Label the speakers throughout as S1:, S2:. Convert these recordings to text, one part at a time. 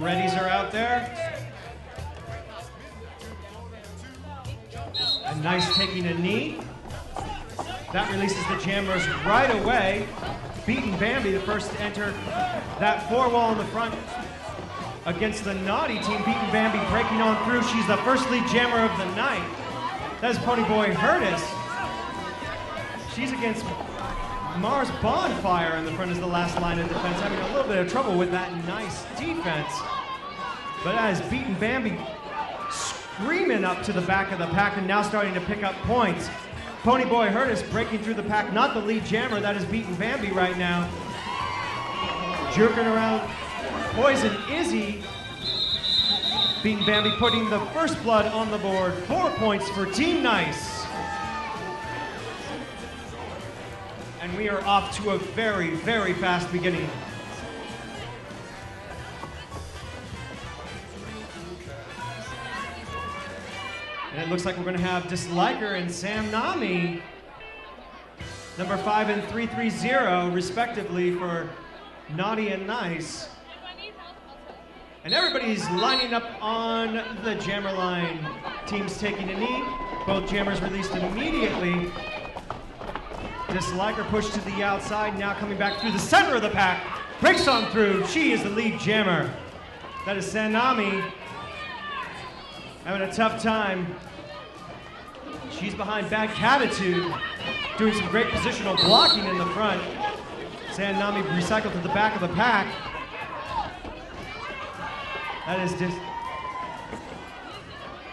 S1: readies are out there. And nice taking a knee. That releases the jammers right away. Beaten Bambi, the first to enter that four wall in the front against the Naughty team. Beaten Bambi breaking on through. She's the first lead jammer of the night. That is Ponyboy Hurtis. She's against Mars Bonfire in the front as the last line of defense, having a little bit of trouble with that nice defense. But as Beaten Bambi screaming up to the back of the pack and now starting to pick up points. Ponyboy Hurtis breaking through the pack, not the lead jammer, that is Beaten Bambi right now. Jerking around Poison Izzy. Beaten Bambi putting the first blood on the board. 4 points for Team Nice. And we are off to a very, very fast beginning. And it looks like we're going to have Disliker and Sam Nami, number 5 and 330, respectively, for Naughty and Nice. And everybody's lining up on the jammer line. Teams taking a knee. Both jammers released immediately. Disliker pushed to the outside, now coming back through the center of the pack. Breaks on through. She is the lead jammer. That is Sanami. Having a tough time. She's behind Bad Catitude, doing some great positional blocking in the front. Sanami recycled to the back of the pack. That is just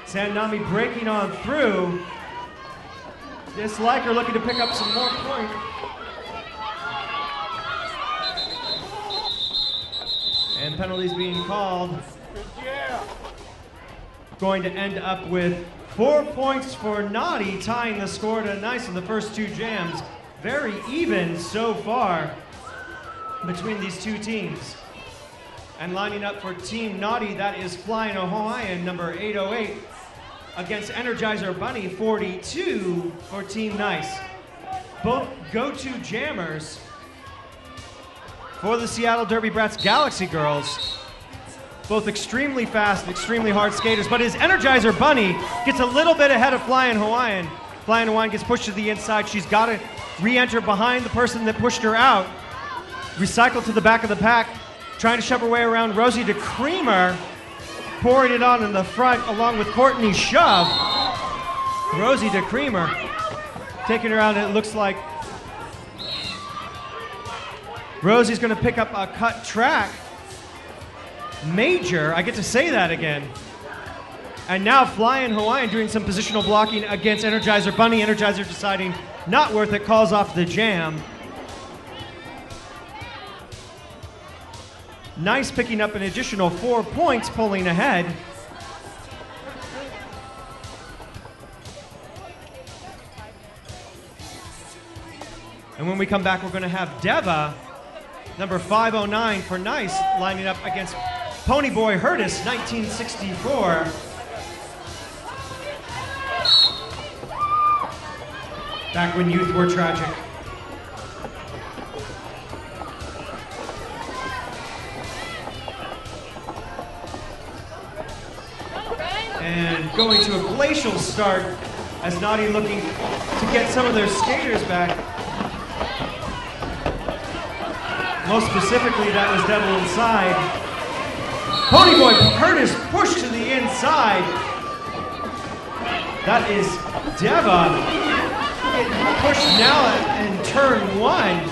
S1: Sanami breaking on through. Disliker looking to pick up some more points. And penalties being called. Going to end up with 4 points for Naughty, tying the score to Nice in the first two jams. Very even so far between these two teams. And lining up for Team Naughty, that is Flying Hawaiian, number 808, against Energizer Bunny, 42 for Team Nice. Both go-to jammers for the Seattle Derby Brats Galaxy Girls. Both extremely fast, extremely hard skaters, but his Energizer Bunny gets a little bit ahead of Flying Hawaiian. Flying Hawaiian gets pushed to the inside. She's got to re-enter behind the person that pushed her out. Recycle to the back of the pack, trying to shove her way around Rosie to Creamer, pouring it on in the front along with Courtney Shove. Rosie to Creamer, taking her out, and it looks like Rosie's going to pick up a cut track. Major, I get to say that again. And now Flying Hawaiian doing some positional blocking against Energizer Bunny. Energizer deciding not worth it, calls off the jam. Nice picking up an additional 4 points, pulling ahead. And when we come back, we're going to have Deva, number 509 for Nice, lining up against Ponyboy Hurtis, 1964. Back when youth were tragic. And going to a glacial start as Naughty looking to get some of their skaters back. Most specifically, that was Devil Inside. Ponyboy Hurtis pushed to the inside. That is Deva getting pushed now in turn one.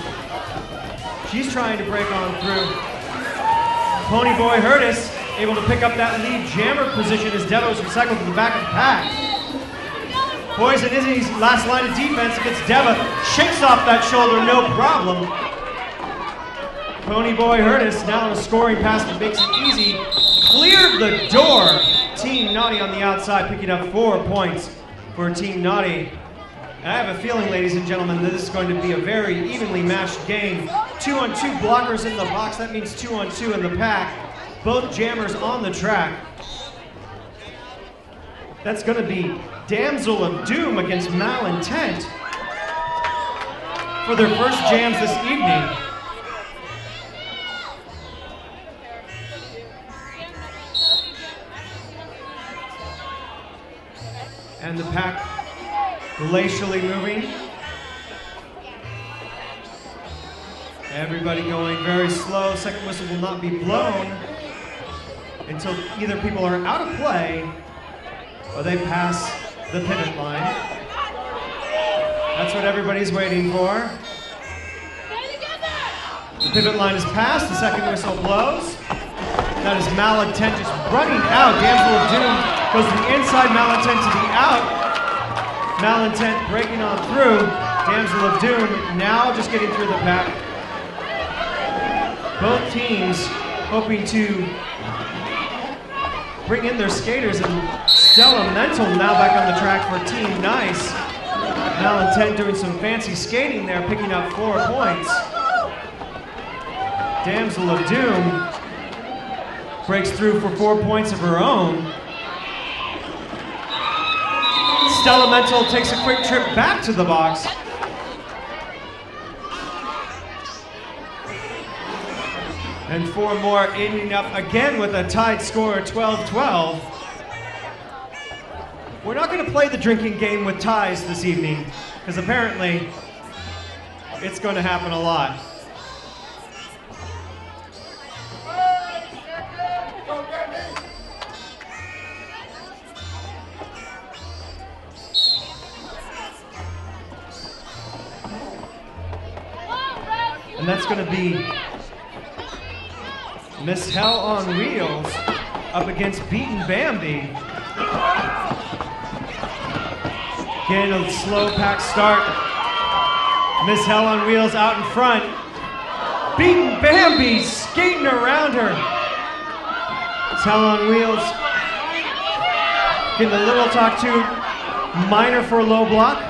S1: She's trying to break on through. Ponyboy Hurtis able to pick up that lead jammer position as Deva was recycled to the back of the pack. Poison Izzy's last line of defense against Deva. Shakes off that shoulder, no problem. Ponyboy Hurtis now on a scoring pass that makes it easy. Cleared the door. Team Naughty on the outside picking up 4 points for Team Naughty. And I have a feeling, ladies and gentlemen, that this is going to be a very evenly matched game. 2-on-2 blockers in the box. That means 2-on-2 in the pack. Both jammers on the track. That's going to be Damsel of Doom against Malintent for their first jams this evening. And the pack glacially moving. Everybody going very slow. Second whistle will not be blown until either people are out of play or they pass the pivot line. That's what everybody's waiting for. The pivot line is passed, the second whistle blows. That is Malintent just running out. Damsel of Doom goes to the inside, Malintent to the out. Malintent breaking on through. Damsel of Doom now just getting through the pack. Both teams hoping to bring in their skaters, and Stella Mental now back on the track for Team Nice. Malintent doing some fancy skating there, picking up 4 points. Damsel of Doom breaks through for 4 points of her own. Stella Mental takes a quick trip back to the box. And 4 more ending up again with a tied score of 12-12. We're not going to play the drinking game with ties this evening, because apparently it's going to happen a lot. And that's going to be Miss Hell on Wheels up against Beaten Bambi. Getting a slow pack start. Miss Hell on Wheels out in front. Beaten Bambi skating around her. Miss Hell on Wheels getting a little talk to, minor for low block.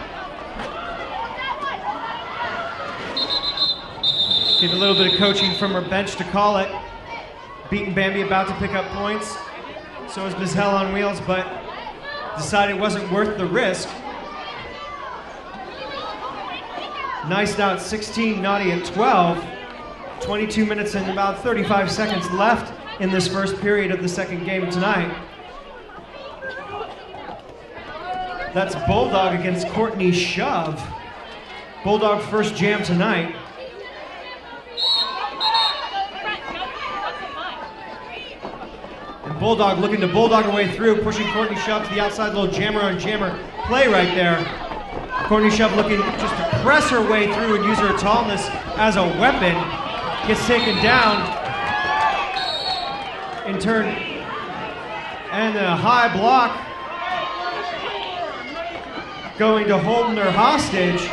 S1: Getting a little bit of coaching from her bench to call it. Beaten Bambi about to pick up points. So is Miss Hell on Wheels, but decided it wasn't worth the risk. Nice out 16, Naughty at 12. 22 minutes and about 35 seconds left in this first period of the second game tonight. That's Bulldog against Courtney Shove. Bulldog first jam tonight. And Bulldog looking to Bulldog her way through, pushing Courtney Shove to the outside, little jammer on jammer play right there. Courtney Shove looking just to press her way through and use her tallness as a weapon. Gets taken down in turn. And a high block going to Holdner hostage.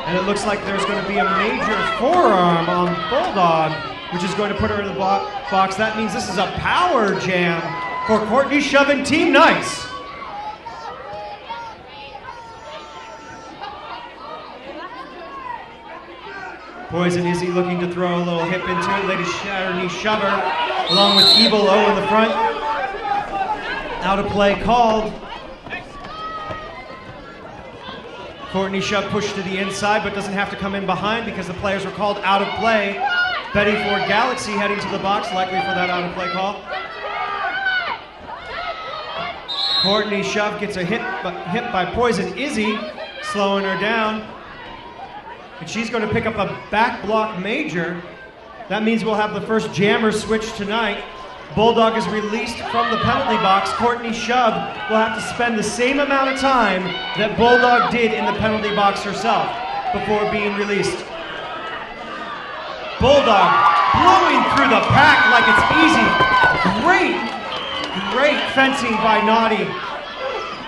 S1: And it looks like there's going to be a major forearm on Bulldog, which is going to put her in the box. That means this is a power jam for Courtney Shove and Team Nice. Poison Izzy looking to throw a little hip into it. Lady Shatter Shover along with Evil O in the front. Out of play called. Courtney Shove pushed to the inside but doesn't have to come in behind because the players were called out of play. Betty Ford Galaxy heading to the box, likely for that out of play call. Courtney Shove gets a hit by Poison Izzy, slowing her down. And she's going to pick up a back block major. That means we'll have the first jammer switch tonight. Bulldog is released from the penalty box. Courtney Shove will have to spend the same amount of time that Bulldog did in the penalty box herself before being released. Bulldog blowing through the pack like it's easy. Great fencing by Naughty.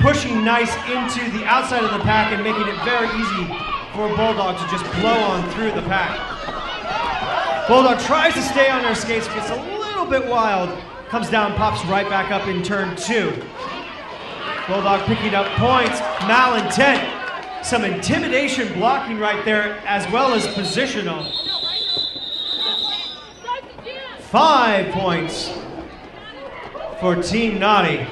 S1: Pushing Nice into the outside of the pack and making it very easy for Bulldog to just blow on through the pack. Bulldog tries to stay on her skates, gets a little bit wild, comes down, pops right back up in turn 2. Bulldog picking up points, Malintent, some intimidation blocking right there as well as positional. 5 points for Team Naughty.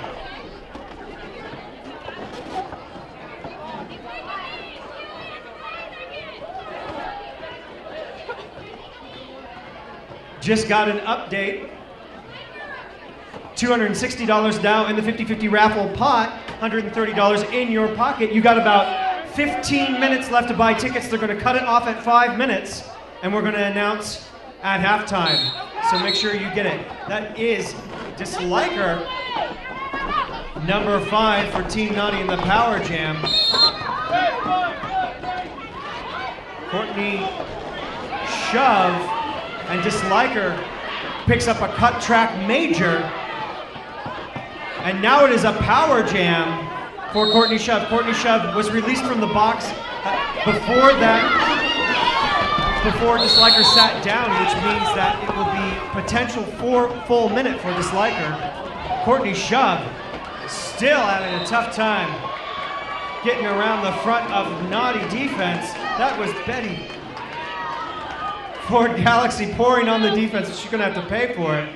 S1: Just got an update. $260 now in the 50-50 raffle pot, $130 in your pocket. You got about 15 minutes left to buy tickets. They're going to cut it off at 5 minutes, and we're going to announce at halftime. So make sure you get it. That is Disliker number 5 for Team Naughty in the Power Jam. Courtney Shove and Disliker picks up a cut track major. And now it is a Power Jam for Courtney Shove. Courtney Shove was released from the box before Disliker sat down, which means that it will be potential full minute for Disliker. Courtney Shove still having a tough time getting around the front of Naughty defense. That was Betty Ford Galaxy pouring on the defense. She's going to have to pay for it.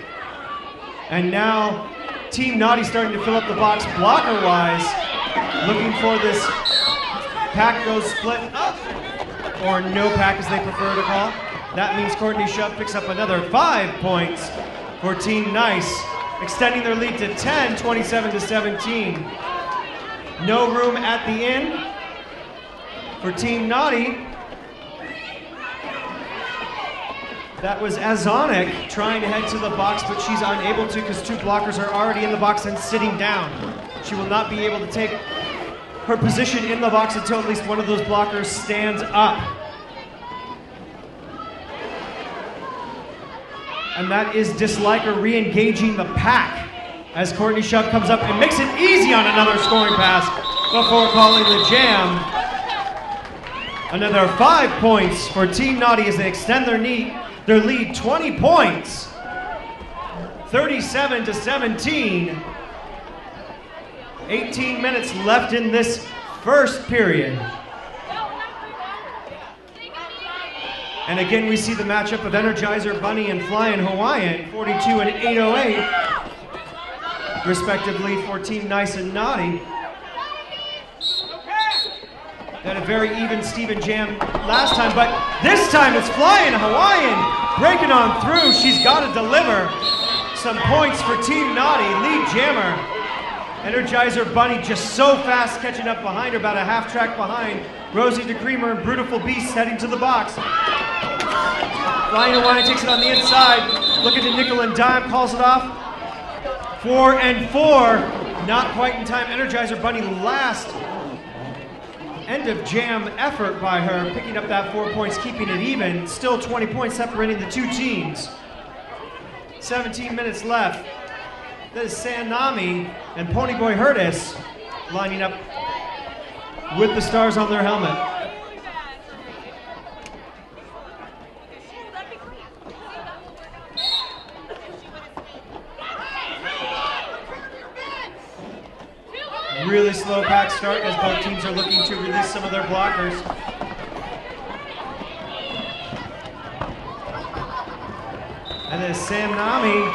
S1: And now Team Naughty starting to fill up the box blocker-wise, looking for this pack goes split up, or no pack as they prefer to call. That means Courtney Shove picks up another 5 points for Team Nice, extending their lead to 10, 27-17. No room at the end for Team Naughty. That was Azonic trying to head to the box, but she's unable to because 2 blockers are already in the box and sitting down. She will not be able to take her position in the box until at least one of those blockers stands up. And that is Disliker re-engaging the pack as Courtney Shove comes up and makes it easy on another scoring pass before calling the jam. Another 5 points for Team Naughty as they extend their lead 20 points, 37-17. 18 minutes left in this first period. And again, we see the matchup of Energizer Bunny and Flying Hawaiian, 42 and 808, respectively for Team Nice and Naughty. Had a very even Steven jam last time, but this time it's Flying Hawaiian breaking on through. She's got to deliver some points for Team Naughty. Lead jammer Energizer Bunny just so fast catching up behind her, about a half track behind. Rosie DeCreamer and Brutiful Beast heading to the box. Flying Hawaiian takes it on the inside, looking to nickel and dime, calls it off. 4 and 4, not quite in time. Energizer Bunny last end of jam effort by her, picking up that 4 points, keeping it even. Still 20 points separating the 2 teams. 17 minutes left. That is Sanami and Ponyboy Hurtis lining up with the stars on their helmet. Really slow pack start as both teams are looking to release some of their blockers. And then Sanami,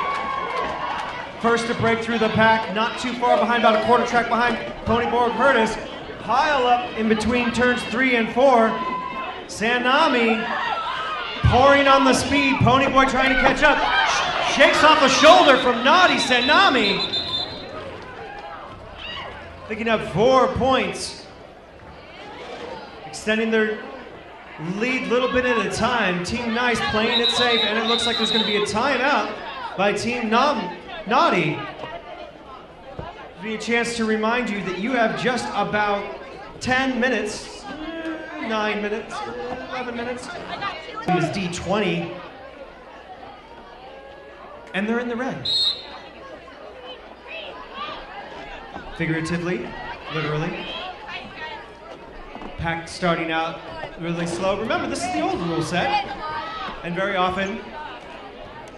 S1: first to break through the pack, not too far behind, about a quarter track behind Ponyboy Hurtis. Pile up in between turns 3 and 4. Sanami pouring on the speed. Ponyboy trying to catch up. Shakes off a shoulder from Naughty. Sanami picking up 4 points. Extending their lead a little bit at a time. Team Nice playing it safe, and it looks like there's going to be a timeout by Team Naughty. Be a chance to remind you that you have just about 10 minutes, 9 minutes, 11 minutes. It was D20, and they're in the red. Figuratively, literally. Pack starting out really slow. Remember, this is the old rule set, and very often,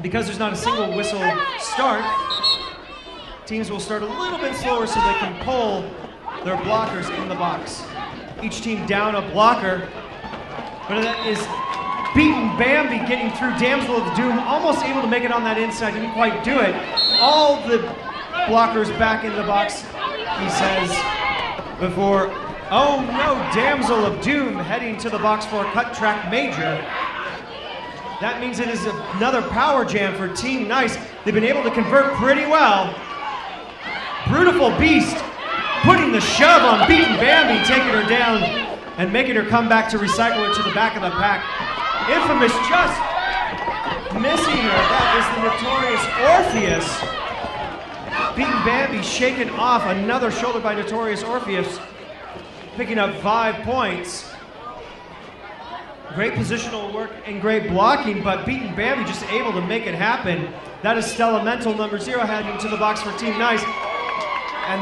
S1: because there's not a single whistle start, teams will start a little bit slower so they can pull their blockers in the box. Each team down a blocker, but that is beaten Bambi getting through. Damsel of Doom almost able to make it on that inside, didn't quite do it. All the blockers back in the box, he says, before, oh no, Damsel of Doom heading to the box for a cut track major. That means it is another power jam for Team Nice. They've been able to convert pretty well. Brutiful Beast putting the shove on Beaten Bambi, taking her down and making her come back to recycle it to the back of the pack. Infamous just missing her. That is the Notorious Orpheus. Beaten Bambi shaken off. Another shoulder by Notorious Orpheus, picking up 5 points. Great positional work and great blocking, but Beaten Bambi just able to make it happen. That is Stella Mental, number 0, heading to the box for Team Nice. And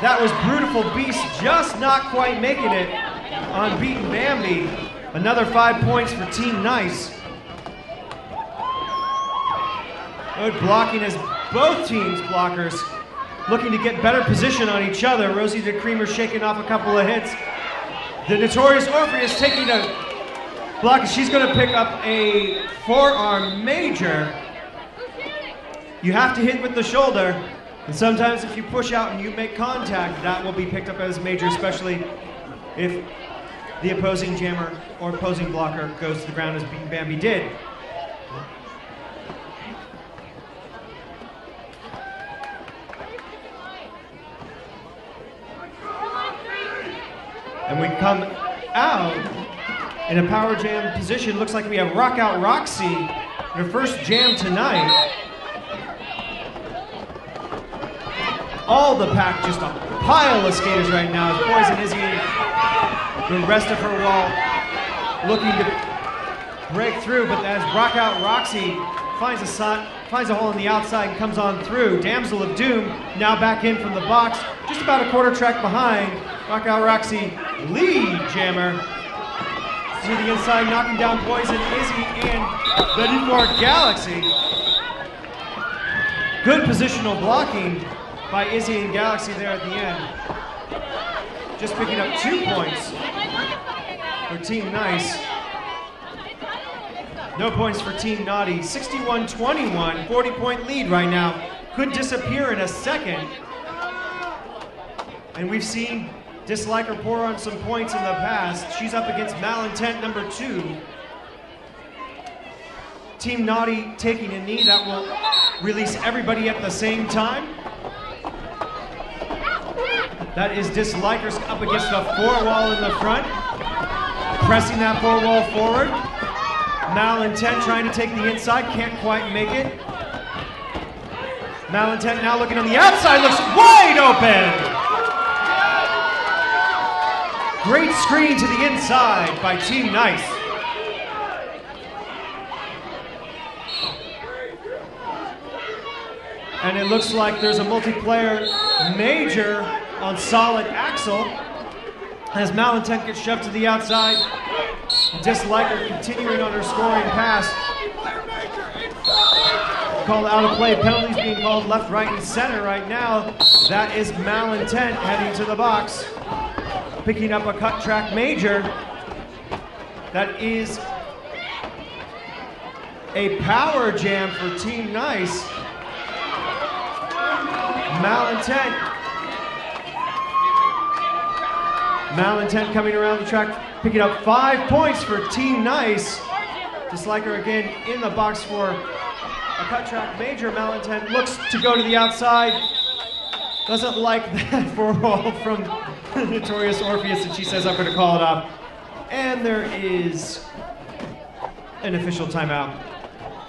S1: that was Brutiful Beast just not quite making it on Beaten Bambi. Another 5 points for Team Nice. Good blocking as both teams' blockers looking to get better position on each other. Rosie the Creamer shaking off a couple of hits. The Notorious Orpheus taking a block. She's going to pick up a forearm major. You have to hit with the shoulder, and sometimes if you push out and you make contact, that will be picked up as major, especially if the opposing jammer or opposing blocker goes to the ground as Beaten Bambi did. And we come out in a power jam position. Looks like we have Rock Out Roxy in her first jam tonight. All the pack, just a pile of skaters right now. As Poison Izzy and the rest of her wall looking to break through, but as Rock Out Roxy finds a hole on the outside and comes on through. Damsel of Doom now back in from the box, just about a quarter track behind. Rock Out Roxy, lead jammer. To the inside, knocking down Poison Izzy and the Newport Galaxy. Good positional blocking by Izzy and Galaxy there at the end. Just picking up 2 points for Team Nice. No points for Team Naughty. 61-21, 40-point lead right now. Could disappear in a second. And we've seen Disliker pour on some points in the past. She's up against Malintent, number 2. Team Naughty taking a knee that will release everybody at the same time. That is Dislikers up against the 4-wall in the front. Pressing that 4-wall forward. Malintent trying to take the inside, can't quite make it. Malintent now looking on the outside, looks wide open! Great screen to the inside by Team Nice. And it looks like there's a multiplayer major on Solid Axle as Malintent gets shoved to the outside. Disliker continuing on her scoring pass. Called out of play, penalties being called left, right, and center right now. That is Malintent heading to the box. Picking up a cut track major. That is a power jam for Team Nice. Malintent coming around the track, picking up 5 points for Team Nice. Disliker again in the box for a cut track major. Malintent looks to go to the outside. Doesn't like that 4-wall from Notorious Orpheus, and she says, I'm going to call it off. And there is an official timeout.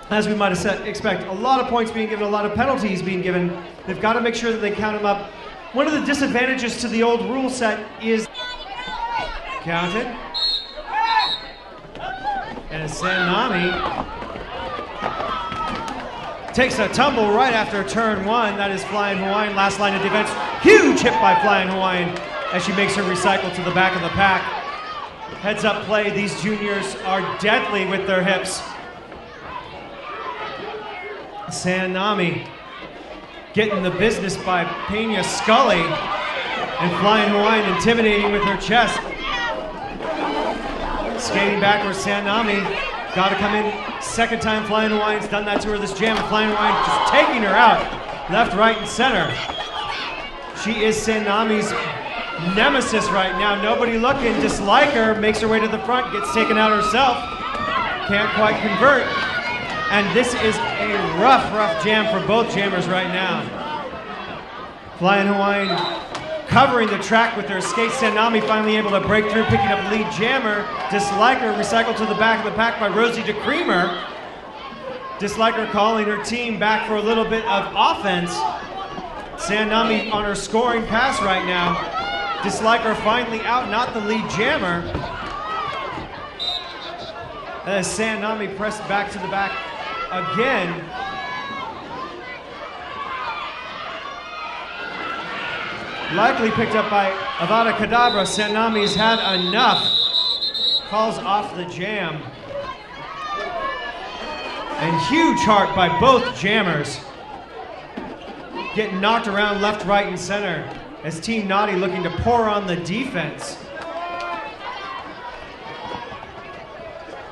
S1: As we might expect, a lot of points being given, a lot of penalties being given. They've got to make sure that they count them up. One of the disadvantages to the old rule set is counted. And Sanami takes a tumble right after turn 1. That is Flying Hawaiian, last line of defense. Huge hit by Flying Hawaiian as she makes her recycle to the back of the pack. Heads up play, these juniors are deadly with their hips. Sanami getting the business by Pena Scully, and Flying Hawaiian intimidating with her chest. Skating backwards, Sanami got to come in. Second time Flying Hawaiian's done that to her this jam, and Flying Hawaiian just taking her out, left, right, and center. She is Sanami's nemesis right now. Nobody looking. Disliker makes her way to the front, gets taken out herself. Can't quite convert. And this is a rough jam for both jammers right now. Flying Hawaiian covering the track with their skate. Sanami finally able to break through, picking up lead jammer. Disliker recycled to the back of the pack by Rosie DeCreamer. Disliker calling her team back for a little bit of offense. Sanami on her scoring pass right now. Disliker finally out, not the lead jammer. As Sanami pressed back to the back again. Likely picked up by Avada Kedavra. Sanami's had enough. Calls off the jam. And huge heart by both jammers. Getting knocked around left, right, and center as Team Naughty looking to pour on the defense.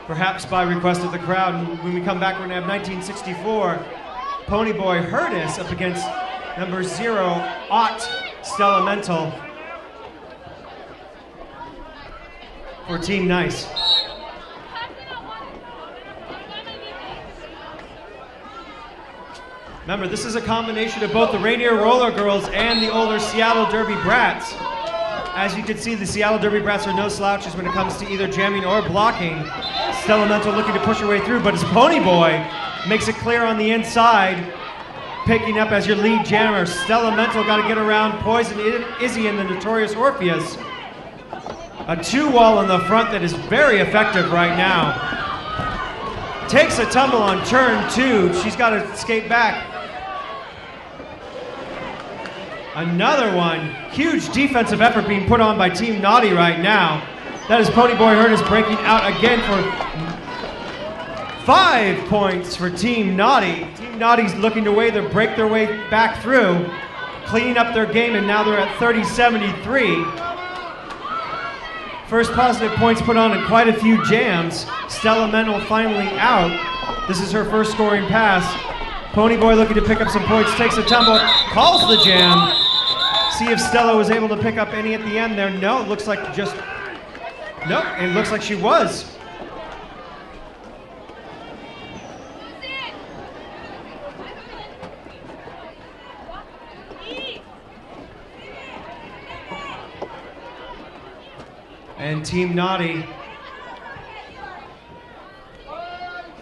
S1: Perhaps by request of the crowd. And when we come back, we're going to have 1964 Ponyboy Hurtis up against number 0, Ott Stella Mental for Team Nice. Remember, this is a combination of both the Rainier Rollergirls and the older Seattle Derby Brats. As you can see, the Seattle Derby Brats are no slouches when it comes to either jamming or blocking. Stella Mental looking to push her way through, but as Ponyboy makes it clear on the inside, picking up as your lead jammer. Stella Mental got to get around Poison Izzy and the Notorious Orpheus. A 2-wall in the front that is very effective right now. Takes a tumble on turn 2. She's got to skate back. Another one. Huge defensive effort being put on by Team Naughty right now. That is Ponyboy Hurtis breaking out again for 5 points for Team Naughty. Team Naughty's looking to break their way back through, cleaning up their game, and now they're at 30-73. First positive points put on in quite a few jams. Stella Mental finally out. This is her first scoring pass. Ponyboy looking to pick up some points, takes a tumble, calls the jam. See if Stella was able to pick up any at the end there. No, it looks like it looks like she was. And Team Naughty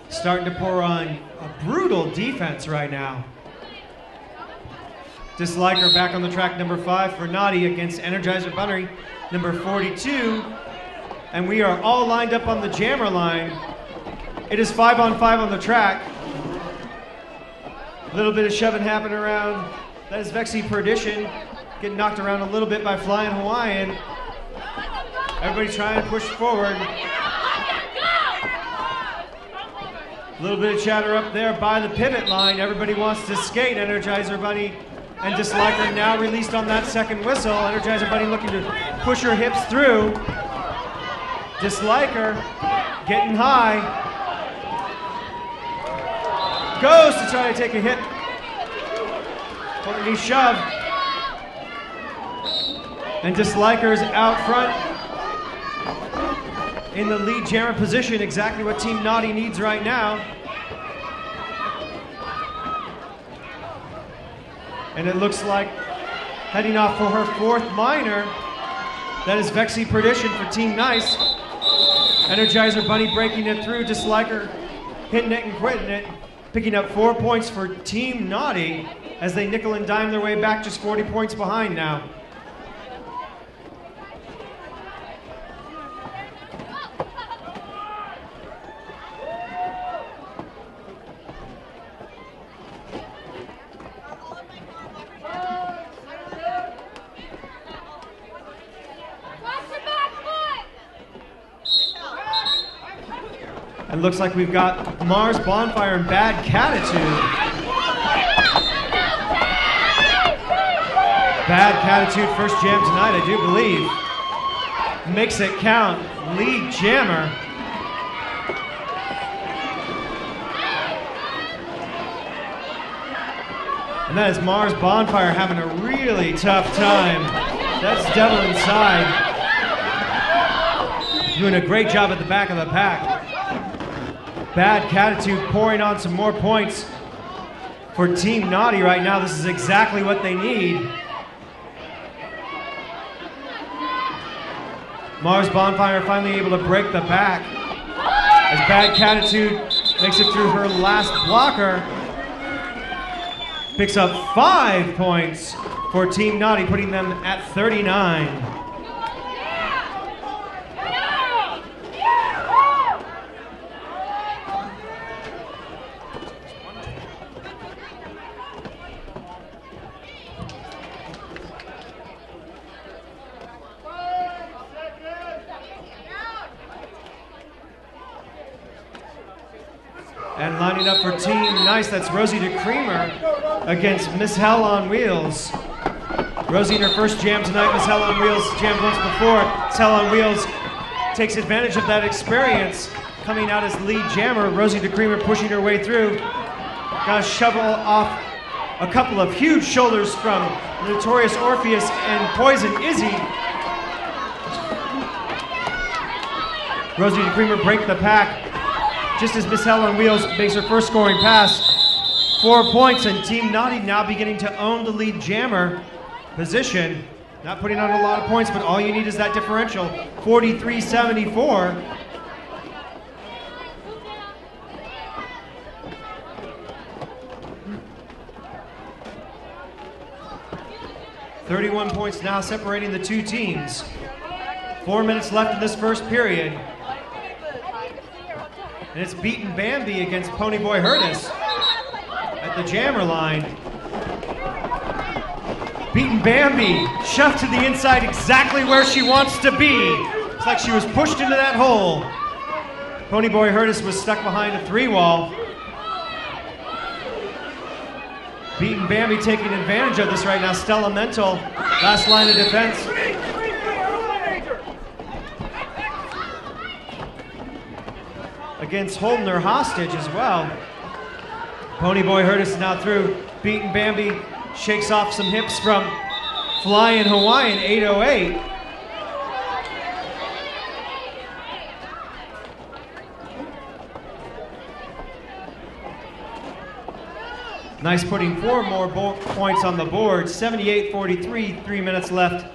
S1: starting to pour on a brutal defense right now. Disliker back on the track, number 5 for Naughty against Energizer Bunny, number 42. And we are all lined up on the jammer line. It is 5-on-5 on the track. A little bit of shoving happening around. That is Vexy Perdition getting knocked around a little bit by Flying Hawaiian. Everybody trying to push forward. A little bit of chatter up there by the pivot line. Everybody wants to skate. Energizer Bunny and Disliker now released on that second whistle. Energizer Bunny looking to push her hips through. Disliker getting high. Goes to try to take a hit. Courtney shove. And Disliker's out front in the lead jammer position, exactly what Team Naughty needs right now. And it looks like heading off for her 4th minor. That is Vexy Perdition for Team Nice. Energizer Bunny breaking it through, Disliker hitting it and quitting it. Picking up 4 points for Team Naughty as they nickel and dime their way back, just 40 points behind now. It looks like we've got Mars Bonfire and Bad Catitude. Bad Catitude, first jam tonight, I do believe. Makes it count, lead jammer. And that is Mars Bonfire having a really tough time. That's Devil Inside. Doing a great job at the back of the pack. Bad Catitude pouring on some more points for Team Naughty right now. This is exactly what they need. Mars Bonfire finally able to break the back as Bad Catitude makes it through her last blocker. Picks up 5 points for Team Naughty, putting them at 39. And lining up for Team Nice, that's Rosie DeCreamer against Miss Hell on Wheels. Rosie in her first jam tonight, Miss Hell on Wheels jammed once before. Miss Hell on Wheels takes advantage of that experience, coming out as lead jammer. Rosie DeCreamer pushing her way through. Got to shovel off a couple of huge shoulders from Notorious Orpheus and Poison Izzy. Rosie DeCreamer break the pack just as Miss Hell on Wheels makes her first scoring pass. 4 points, and Team Naughty now beginning to own the lead jammer position. Not putting on a lot of points, but all you need is that differential. 43-74. .31 points now separating the two teams. 4 minutes left in this first period. And it's Beaten Bambi against Ponyboy Hurtis at the jammer line. Beaten Bambi shoved to the inside exactly where she wants to be. It's like she was pushed into that hole. Ponyboy Hurtis was stuck behind a 3-wall. Beaten Bambi taking advantage of this right now. Stella Mental, last line of defense. Against holding her hostage as well. Ponyboy Hurtis is now through. Beaten Bambi shakes off some hips from Flying Hawaiian 808. Nice putting 4 more points on the board. 78-43, 3 minutes left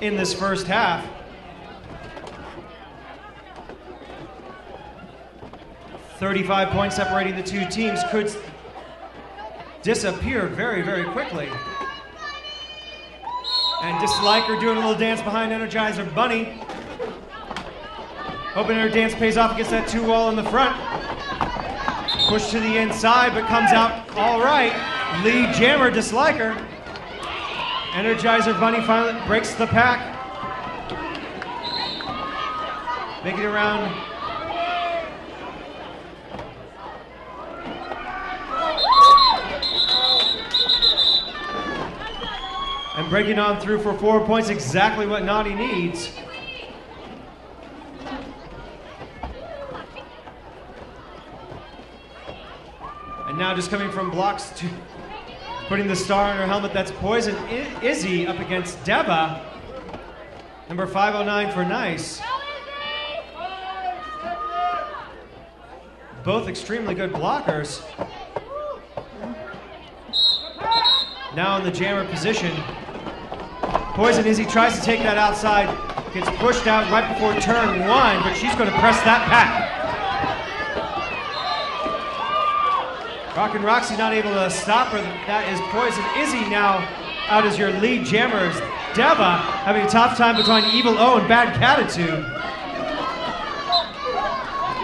S1: in this first half. .35 points separating the two teams could disappear very, very quickly. And Disliker doing a little dance behind Energizer Bunny. Hoping her dance pays off against that 2-wall in the front. Push to the inside, but comes out all right. Lead jammer Disliker. Energizer Bunny finally breaks the pack. Making it around. And breaking on through for 4 points, exactly what Naughty needs. And now just coming from blocks to putting the star on her helmet, that's Poison Izzy up against Deva. Number 509 for Nice. Both extremely good blockers. Now in the jammer position. Poison Izzy tries to take that outside, gets pushed out right before turn 1, but she's going to press that pack. Rockin' Roxy not able to stop her. That is Poison Izzy now out as your lead jammers. Deva having a tough time between Evil O and Bad Catitude.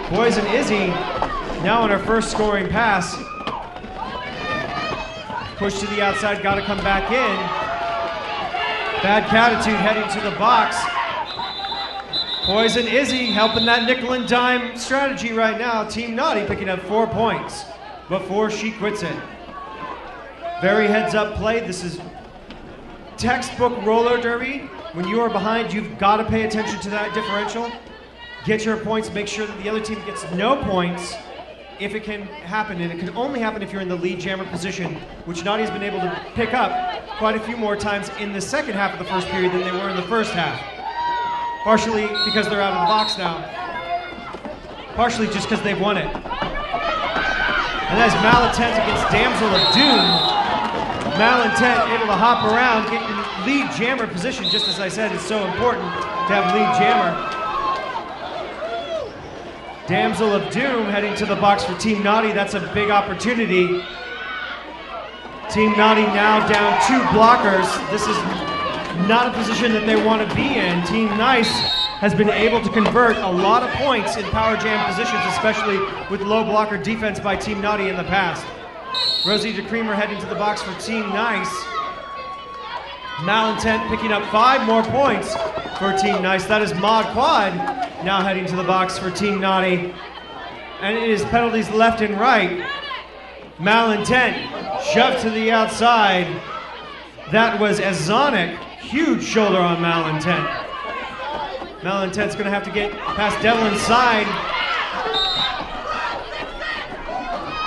S1: Poison Izzy now on her first scoring pass. Push to the outside, got to come back in. Bad Catitude heading to the box. Poison Izzy helping that nickel and dime strategy right now. Team Naughty picking up 4 points before she quits it. Very heads up play. This is textbook roller derby. When you are behind, you've got to pay attention to that differential. Get your points, make sure that the other team gets no points if it can happen, and it can only happen if you're in the lead jammer position, which Naughty's been able to pick up quite a few more times in the second half of the first period than they were in the first half. Partially because they're out of the box now. partially just because they've won it. And that's Malintent against Damsel of Doom. Malintent able to hop around, get in lead jammer position, just as I said, it's so important to have lead jammer. Damsel of Doom heading to the box for Team Naughty. That's a big opportunity. Team Naughty now down 2 blockers. This is not a position that they want to be in. Team Nice has been able to convert a lot of points in power jam positions, especially with low blocker defense by Team Naughty in the past. Rosie DeCreamer heading to the box for Team Nice. Malintent picking up 5 more points for Team Nice. That is Mod Quad now heading to the box for Team Naughty. And it is penalties left and right. Malintent shoved to the outside. That was Azonic. Huge shoulder on Malintent. Malintent's going to have to get past Devlin's side.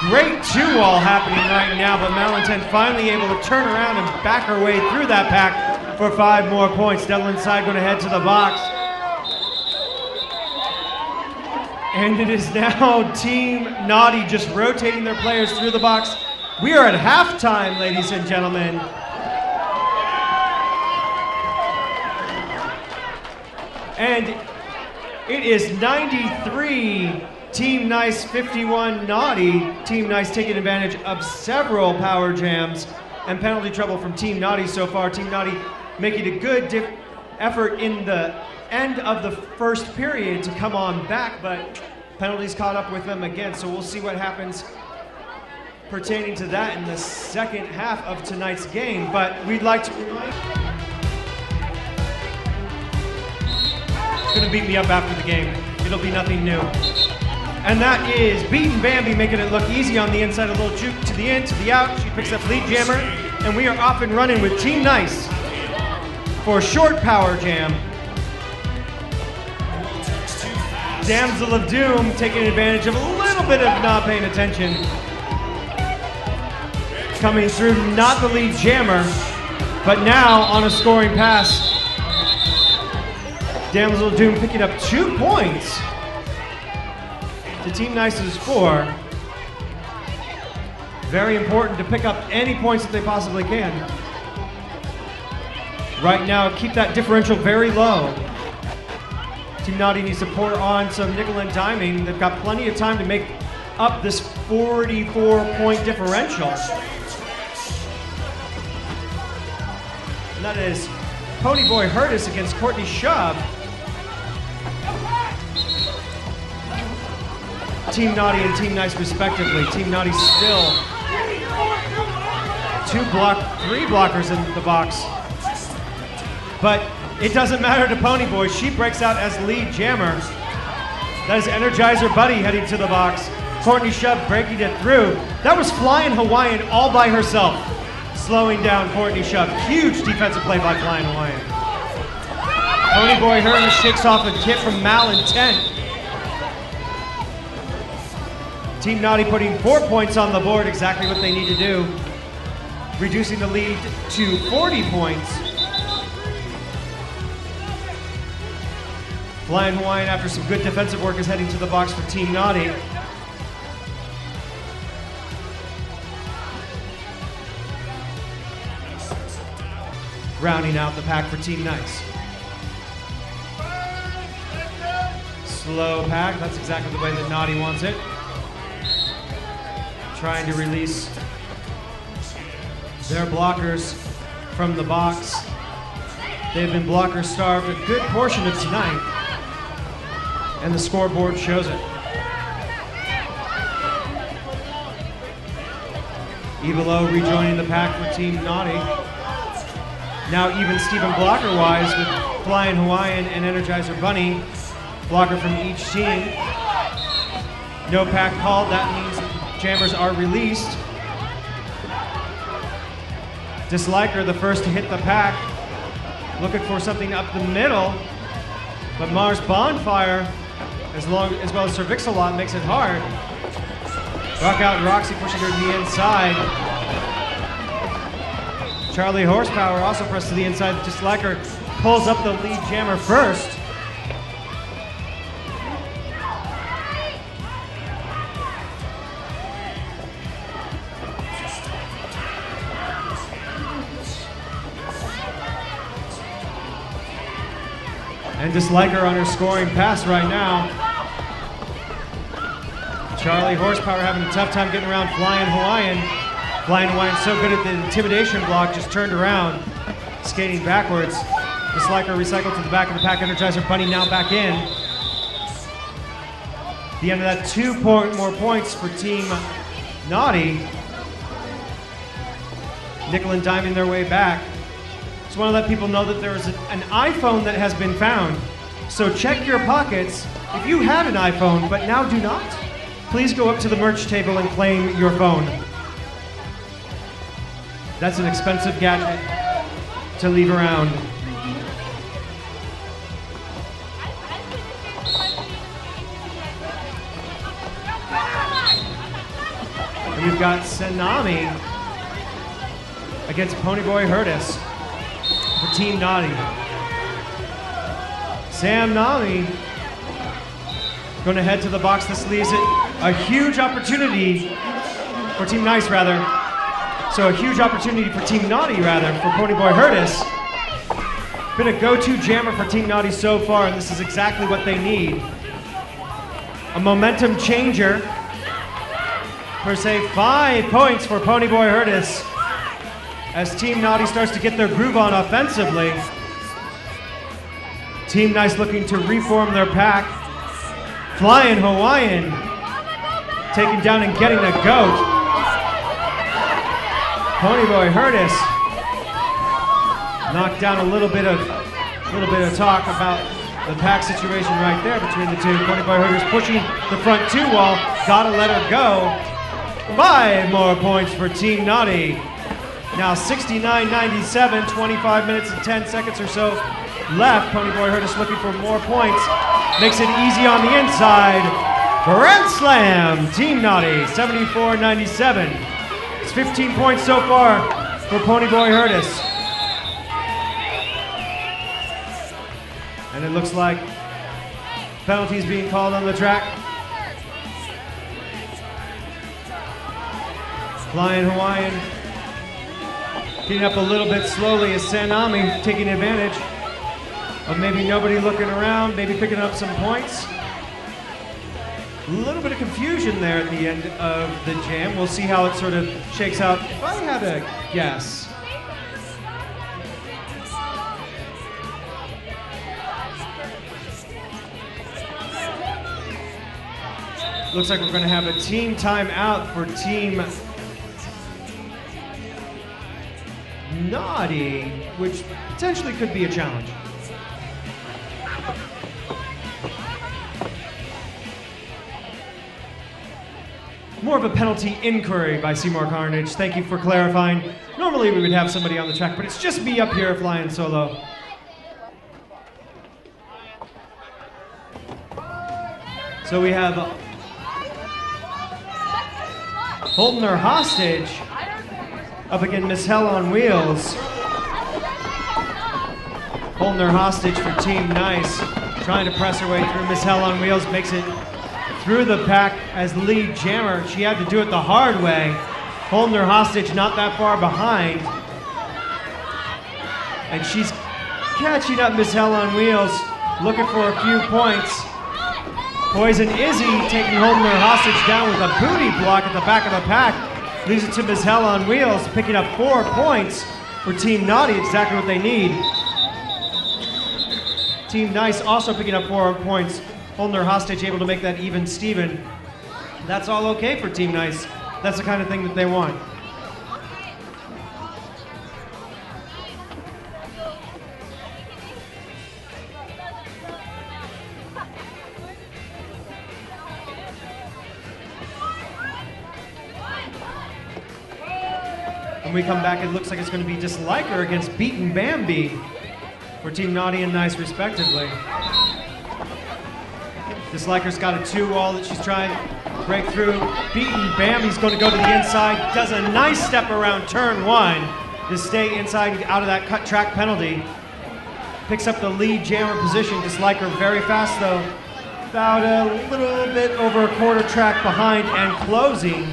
S1: Great 2-wall happening right now, but Malintent finally able to turn around and back her way through that pack for 5 more points. Devlin's side going to head to the box. And it is now Team Naughty just rotating their players through the box. We are at halftime, ladies and gentlemen. And it is 93 Team Nice, 51 Naughty. Team Nice taking advantage of several power jams and penalty trouble from Team Naughty so far. Team Naughty making a good effort in the end of the first period to come on back, but penalties caught up with them again. So we'll see what happens pertaining to that in the second half of tonight's game. But we'd like to remind... Gonna beat me up after the game. It'll be nothing new. And that is Beaten Bambi making it look easy on the inside. A little juke to the in, to the out. She picks up lead jammer. And we are off and running with Team Nice for a short power jam. Damsel of Doom taking advantage of a little bit of not paying attention. Coming through, not the lead jammer, but now on a scoring pass. Damsel of Doom picking up 2 points to Team Nice's 4. Very important to pick up any points that they possibly can. Right now, keep that differential very low. Team Naughty needs to pour on some nickel and diming. They've got plenty of time to make up this 44-point differential. And that is Ponyboy Hurtis against Courtney Shub. Team Naughty and Team Nice respectively. Team Naughty still 3 blockers in the box. But it doesn't matter to Ponyboy. She breaks out as lead jammer. That is Energizer Buddy heading to the box. Courtney Shub breaking it through. That was Flying Hawaiian all by herself, slowing down Courtney Shub. Huge defensive play by Flying Hawaiian. Ponyboy Hurtis shakes off a hit from Malintent. Team Naughty putting 4 points on the board, exactly what they need to do. Reducing the lead to 40 points. Flying Hawaiian, after some good defensive work, is heading to the box for Team Naughty. Rounding out the pack for Team Nice. Slow pack, that's exactly the way that Naughty wants it. Trying to release their blockers from the box. They've been blocker starved a good portion of tonight, and the scoreboard shows it. Evilo rejoining the pack for Team Naughty. Now even Steven blocker-wise with Flying Hawaiian and Energizer Bunny. Blocker from each team. No pack called, that means jammers are released. Disliker, the first to hit the pack. Looking for something up the middle. But Mars Bonfire, as well as Sir Vix-a-Lot, makes it hard. Rock Out and Roxy pushing her to the inside. Charlie Horsepower also pressed to the inside. Disliker pulls up the lead jammer first. And Disliker on her scoring pass right now. Charlie Horsepower having a tough time getting around Flying Hawaiian. Flying Hawaiian so good at the intimidation block, just turned around, skating backwards. Disliker recycled to the back of the pack. Energizer Bunny now back in. The end of that, 2 more points for Team Naughty. Nickel and diming their way back. Just want to let people know that there is an iPhone that has been found. So check your pockets. If you had an iPhone but now do not, please go up to the merch table and claim your phone. That's an expensive gadget to leave around. And we've got Senami against Ponyboy Hurtis for Team Naughty. Sam Nami going to head to the box. This leaves it a huge opportunity for Team Nice, rather. So a huge opportunity for Team Naughty, rather, for Ponyboy Hurtis. Been a go-to jammer for Team Naughty so far, and this is exactly what they need. A momentum changer. Per se, 5 points for Ponyboy Hurtis as Team Naughty starts to get their groove on offensively. Team Nice looking to reform their pack. Flying Hawaiian taking down and getting a goat. Ponyboy Hurtis knocked down a little bit of talk about the pack situation right there between the two. Ponyboy Hurtis pushing the front 2 wall. Gotta let her go. 5 more points for Team Naughty. Now 69-97, 25 minutes and 10 seconds or so left. Ponyboy Hurtis looking for more points. Makes it easy on the inside. Grand Slam, Team Naughty, 74-97. It's 15 points so far for Ponyboy Hurtis. And it looks like penalties being called on the track. Flying Hawaiian getting up a little bit slowly as Sanami taking advantage of maybe nobody looking around, maybe picking up some points. A little bit of confusion there at the end of the jam. We'll see how it sort of shakes out. If I had a guess, looks like we're going to have a team timeout for Team Naughty, which potentially could be a challenge. More of a penalty inquiry by Seymour Carnage. Thank you for clarifying. Normally we would have somebody on the track, but it's just me up here flying solo. So we have holding her hostage up against Miss Hell on Wheels. Holding her hostage for Team Nice. Trying to press her way through. Miss Hell on Wheels makes it through the pack as lead jammer. She had to do it the hard way. Holding her hostage not that far behind. And she's catching up Miss Hell on Wheels, looking for a few points. Poison Izzy holding her hostage down with a booty block at the back of the pack. Leaves it to Miss Hell on Wheels, picking up 4 points for Team Naughty, exactly what they need. Team Nice also picking up 4 points, holding their hostage, able to make that even Steven. That's all okay for Team Nice. That's the kind of thing that they want. When we come back, it looks like it's going to be Disliker against Beaten Bambi for Team Naughty and Nice, respectively. Disliker's got a 2-wall that she's trying to break through. Beaten Bambi's going to go to the inside. Does a nice step around turn 1 to stay inside and out of that cut track penalty. Picks up the lead jammer position. Disliker very fast, though. About a little bit over a quarter track behind and closing.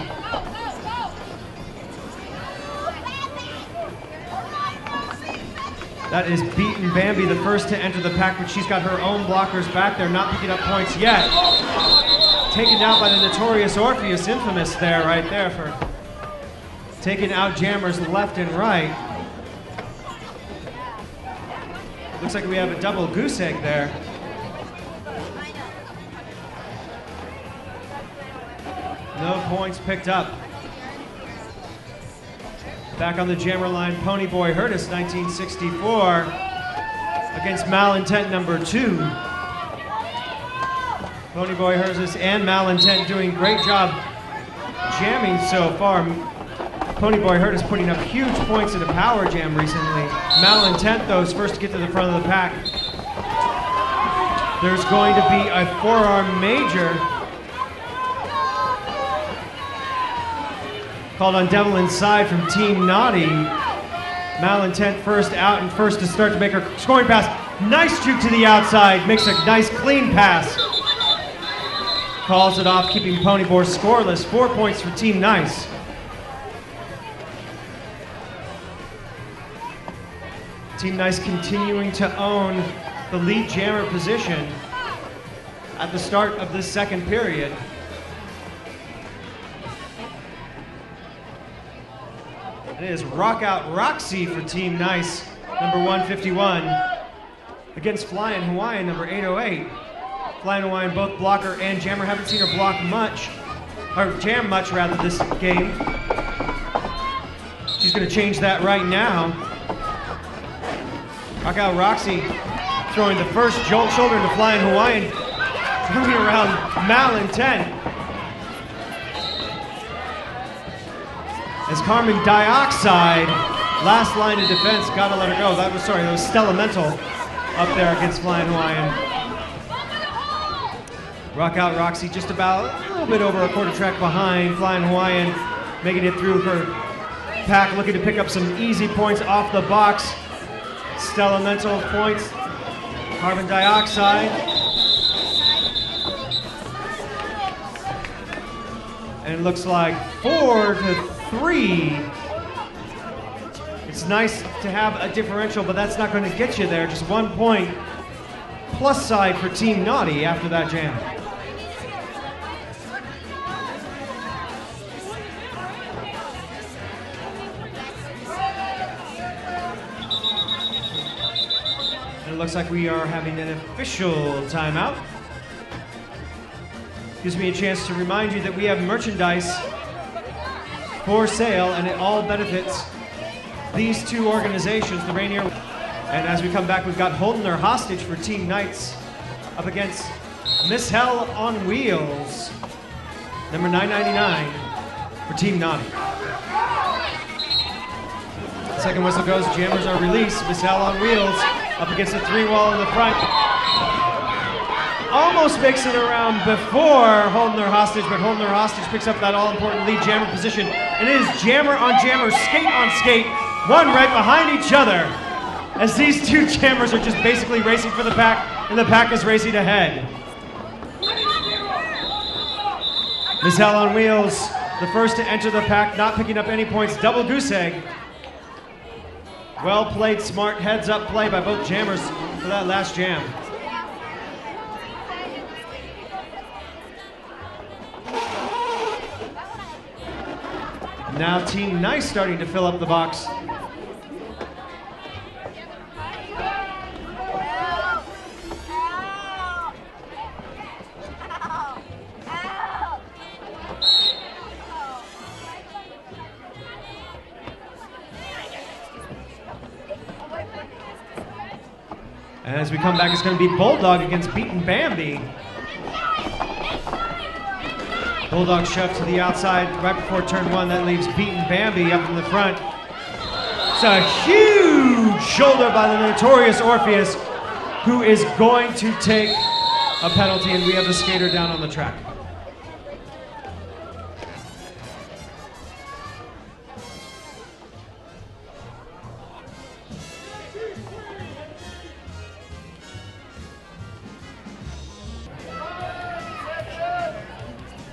S1: That is Beaten Bambi, the first to enter the pack, but she's got her own blockers back there, not picking up points yet. Taken down by the Notorious Orpheus, infamous there, right there, for taking out jammers left and right. Looks like we have a double goose egg there. No points picked up. Back on the jammer line, Ponyboy Hurtis, 1964, against Malintent number 2. Ponyboy Hurtis and Malintent doing great job jamming so far. Ponyboy Hurtis putting up huge points in a power jam recently. Malintent, though, is first to get to the front of the pack. There's going to be a forearm major called on Devil Inside from Team Naughty. Malintent first out and first to start to make her scoring pass. Nice juke to the outside, makes a nice clean pass. Calls it off, keeping Ponyboy scoreless. 4 points for Team Nice. Team Nice continuing to own the lead jammer position at the start of this second period. It is Rock Out Roxy for Team Nice, number 151, against Flying Hawaiian, number 808. Flying Hawaiian, both blocker and jammer. Haven't seen her block much, or jam much rather, this game. She's going to change that right now. Rock Out Roxy throwing the first jolt shoulder to Flying Hawaiian, coming around Malintent. As Carmen Dioxide, last line of defense, gotta let her go. That was Stella Mental up there against Flying Hawaiian. Rock Out Roxy just about a little bit over a quarter track behind Flying Hawaiian, making it through her pack, looking to pick up some easy points off the box. Stella Mental points, Carbon Dioxide. And it looks like 4-3. It's nice to have a differential, but that's not going to get you there. Just 1 point plus side for Team Naughty after that jam. And it looks like we are having an official timeout. Gives me a chance to remind you that we have merchandise for sale, and it all benefits these two organizations, the Rainier. And as we come back, we've got Holding Her Hostage for Team Knights up against Miss Hell on Wheels, number 999 for Team Naughty. Second whistle goes, jammers are released. Miss Hell on Wheels up against the 3-wall in the front. Almost makes it around before Holding Her Hostage, but Holding Her Hostage picks up that all-important lead jammer position. And it is jammer on jammer, skate on skate, one right behind each other, as these two jammers are just basically racing for the pack, and the pack is racing ahead. Miss Hell on Wheels, the first to enter the pack, not picking up any points, double goose egg. Well played, smart heads-up play by both jammers for that last jam. Now Team Nice starting to fill up the box. And as we come back, it's going to be Bulldog against Beaten Bambi. Bulldog shoved to the outside right before turn 1. That leaves Beaten Bambi up in the front. It's a huge shoulder by the Notorious Orpheus, who is going to take a penalty, and we have the skater down on the track.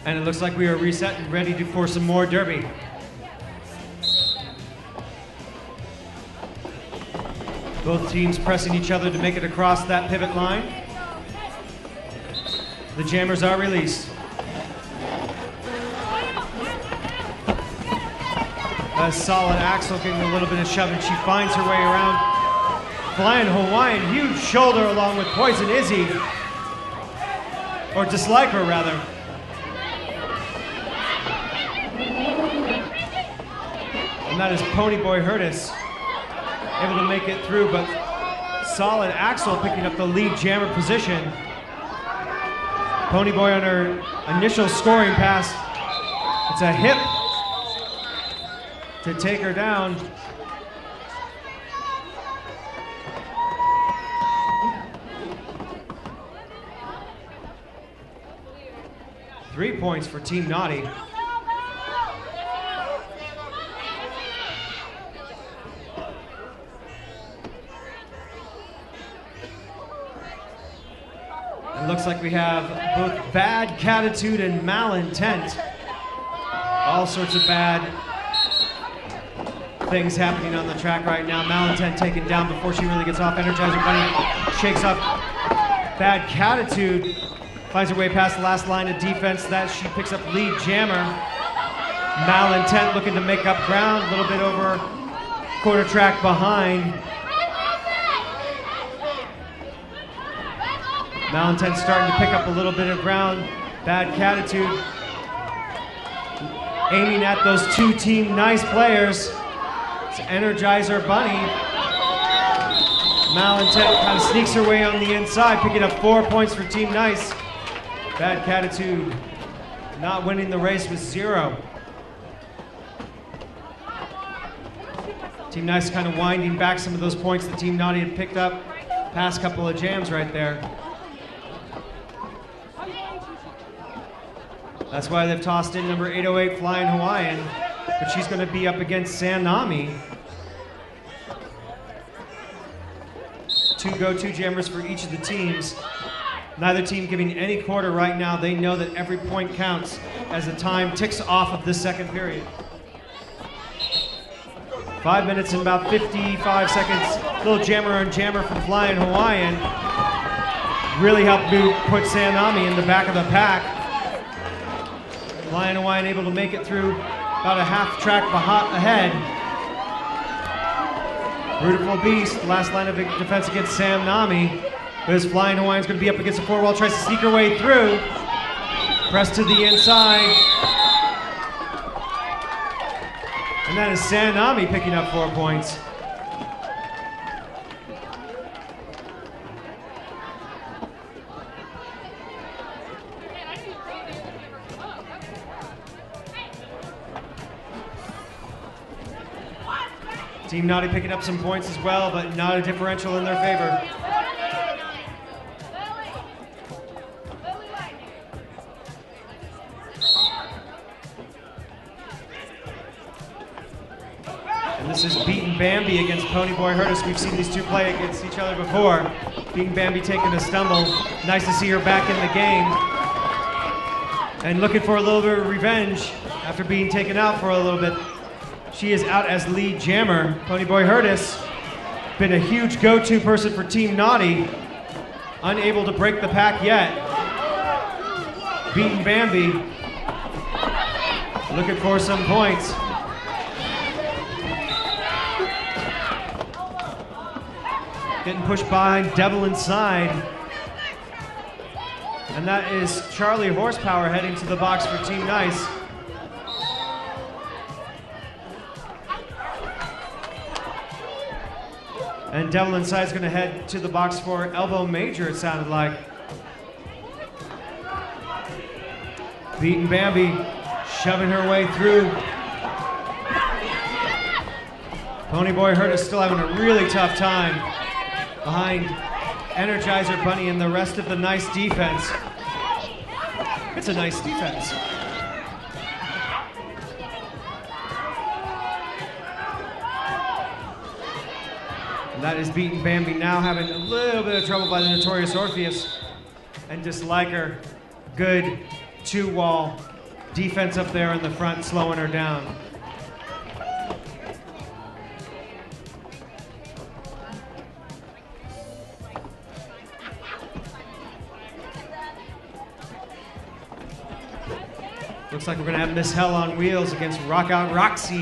S1: And it looks like we are reset and ready for some more derby. Both teams pressing each other to make it across that pivot line. The jammers are released. A solid Axel getting a little bit of shoving. She finds her way around. Flying Hawaiian, huge shoulder along with Poison Izzy. Or Dislike Her, rather. And that is Ponyboy Hurtis. Able to make it through, but solid Axel picking up the lead jammer position. Ponyboy on her initial scoring pass. It's a hip to take her down. Three points for Team Naughty. It looks like we have both Bad Catitude and Malintent. All sorts of bad things happening on the track right now. Malintent taken down before she really gets off. Energizer Bunny shakes off Bad Catitude. Finds her way past the last line of defense. That she picks up lead jammer. Malintent looking to make up ground. A little bit over quarter track behind. Malintent starting to pick up a little bit of ground. Bad Catitude aiming at those two Team Nice players. It's Energizer Bunny. Malintent kind of sneaks her way on the inside, picking up 4 points for Team Nice. Bad Catitude not winning the race with 0. Team Nice kind of winding back some of those points that Team Naughty had picked up past couple of jams right there. That's why they've tossed in number 808 Flying Hawaiian, but she's going to be up against Sanami. 2 go-to jammers for each of the teams. Neither team giving any quarter right now. They know that every point counts as the time ticks off of this second period. 5 minutes and about 55 seconds. Little jammer on jammer from Flying Hawaiian. Really helped put Sanami in the back of the pack. Flying Hawaiian able to make it through about a half track ahead. Beautiful Beast, last line of defense against Sanami. But as Flying Hawaiian's going to be up against the 4 wall, tries to sneak her way through. Press to the inside. And that is Sanami picking up 4 points. Team Naughty picking up some points as well, but not a differential in their favor. And this is Beaten Bambi against Ponyboy Hurtis. We've seen these two play against each other before. Beaten Bambi taking a stumble. Nice to see her back in the game. And looking for a little bit of revenge after being taken out for a little bit. She is out as lead jammer. Ponyboy Hurtis, been a huge go-to person for Team Naughty. Unable to break the pack yet. Beaten Bambi, looking for some points. Getting pushed behind Devil Inside. And that is Charlie Horsepower heading to the box for Team Nice. And Devil Inside is going to head to the box for Elbow Major, it sounded like. Beaten Bambi, shoving her way through. Ponyboy Hurtis still having a really tough time behind Energizer Bunny and the rest of the Nice defense. It's a nice defense. And that is Beaten Bambi now having a little bit of trouble by the Notorious Orpheus and Dislike Her. Good two-wall defense up there in the front, slowing her down. Looks like we're gonna have Miss Hell on Wheels against Rock Out Roxy.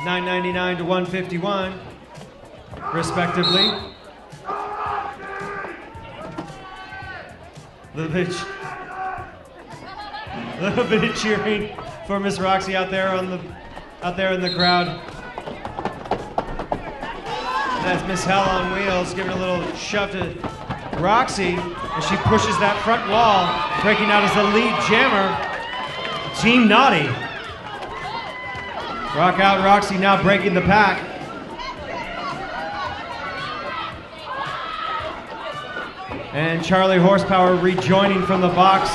S1: $9.99 to $151, respectively. A little bit of cheering for Miss Roxy out there in the crowd. That's Miss Hell on Wheels giving a little shove to Roxy as she pushes that front wall, breaking out as the lead jammer. Team Naughty. Rock Out Roxy now breaking the pack. And Charlie Horsepower rejoining from the box.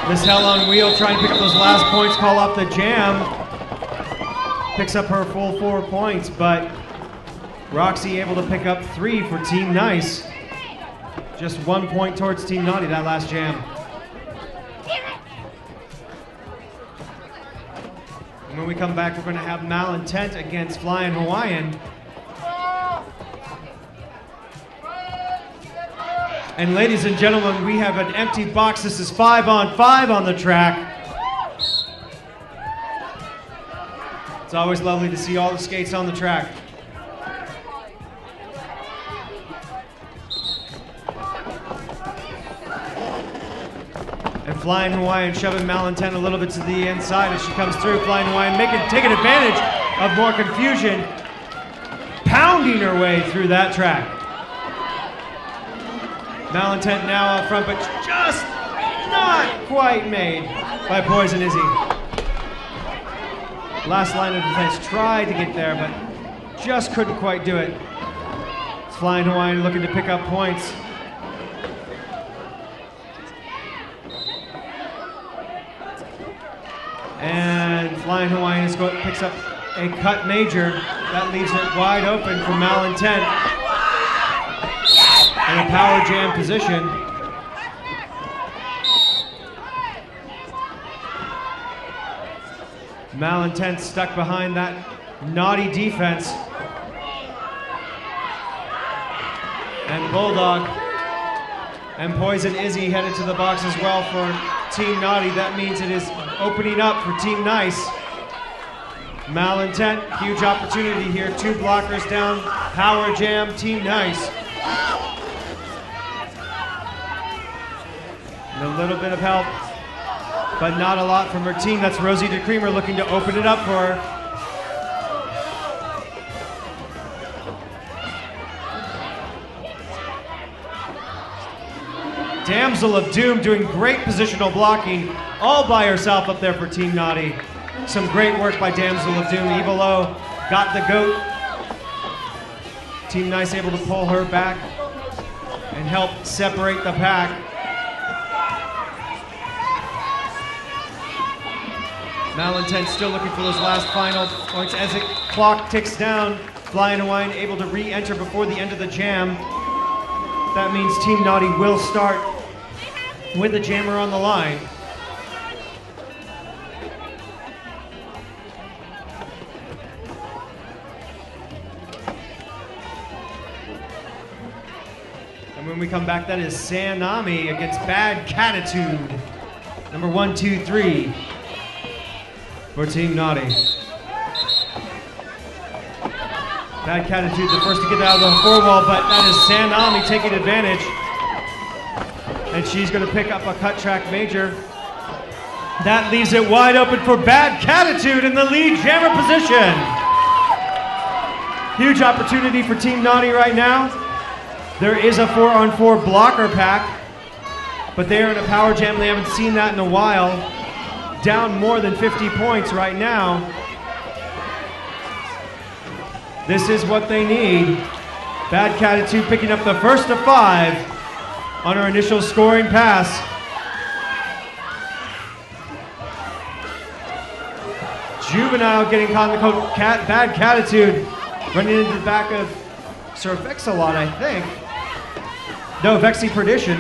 S1: Miss Hell on Wheel trying to pick up those last points, call off the jam. Picks up her full 4 points, but Roxy able to pick up 3 for Team Nice. Just 1 point towards Team Naughty that last jam. And when we come back, we're going to have Malintent against Flying Hawaiian. And ladies and gentlemen, we have an empty box. This is 5-on-5 on the track. It's always lovely to see all the skates on the track. And Flying Hawaiian shoving Malintent a little bit to the inside as she comes through. Flying Hawaiian taking advantage of more confusion, pounding her way through that track. Malintent now out front, but just not quite made by Poison Izzy. Last line of defense tried to get there, but just couldn't quite do it. It's Flying Hawaiian looking to pick up points. And Flying Hawaiian picks up a cut major. That leaves it wide open for Malintent. In a power jam position. Malintent stuck behind that Naughty defense. And Bulldog and Poison Izzy headed to the box as well for Team Naughty. That means it is opening up for Team Nice. Malintent, huge opportunity here. 2 blockers down, power jam, Team Nice. And a little bit of help, but not a lot from her team. That's Rosie DeCreamer looking to open it up for her. Damsel of Doom doing great positional blocking all by herself up there for Team Naughty. Some great work by Damsel of Doom. Evilo got the goat. Team Nice able to pull her back and help separate the pack. Malintent still looking for those last final points as the clock ticks down. Flying Hawaiian able to re-enter before the end of the jam. That means Team Naughty will start with the jammer on the line. And when we come back, that is Sanami against Bad Catitude. Number 1, 2, 3 for Team Naughty. Bad Catitude, the first to get out of the 4-wall, but that is Sanami taking advantage. And she's going to pick up a cut track major. That leaves it wide open for Bad Catitude in the lead jammer position. Huge opportunity for Team Naughty right now. There is a 4-on-4 blocker pack, but they are in a power jam. They haven't seen that in a while. Down more than 50 points right now. This is what they need. Bad Catitude picking up the first of 5 on her initial scoring pass. Juvenile getting caught in the coat. Bad Catitude running into the back of Sir Vexalot, I think. No, Vexy Perdition.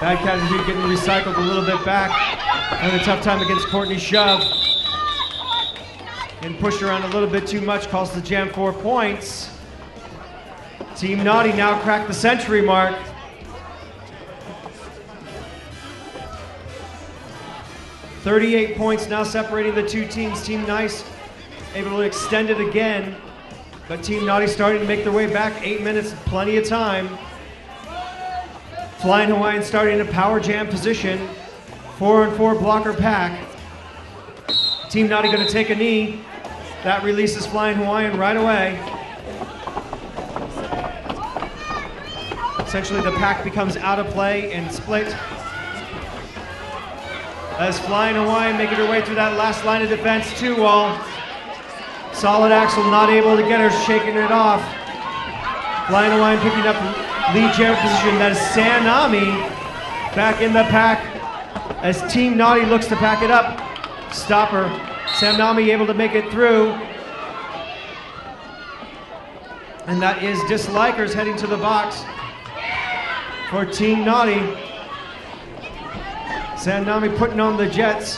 S1: Bad Catitude getting recycled a little bit back. Having a tough time against Courtney Shove. And pushed around a little bit too much, calls the jam 4 points. Team Naughty now cracked the century mark. 38 points now separating the two teams. Team Nice able to extend it again, but Team Naughty starting to make their way back. 8 minutes, plenty of time. Flying Hawaiian starting in a power jam position. 4-on-4 blocker pack. Team Naughty going to take a knee. That releases Flying Hawaiian right away. Essentially the pack becomes out of play and split. As Flying Hawaiian making her way through that last line of defense, 2-wall. Solid Axel not able to get her, shaking it off. Flying Hawaiian picking up lead jammer position. That is Sanami back in the pack as Team Naughty looks to pack it up. Stopper. Sanami able to make it through. And that is Dislikers heading to the box for Team Naughty. Sanami putting on the jets.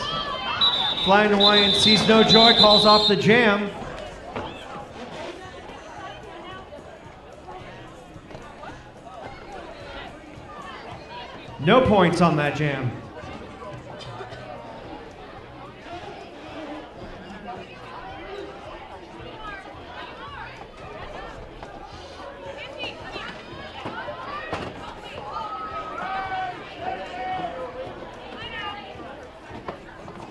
S1: Flying Hawaiian sees no joy, calls off the jam. No points on that jam.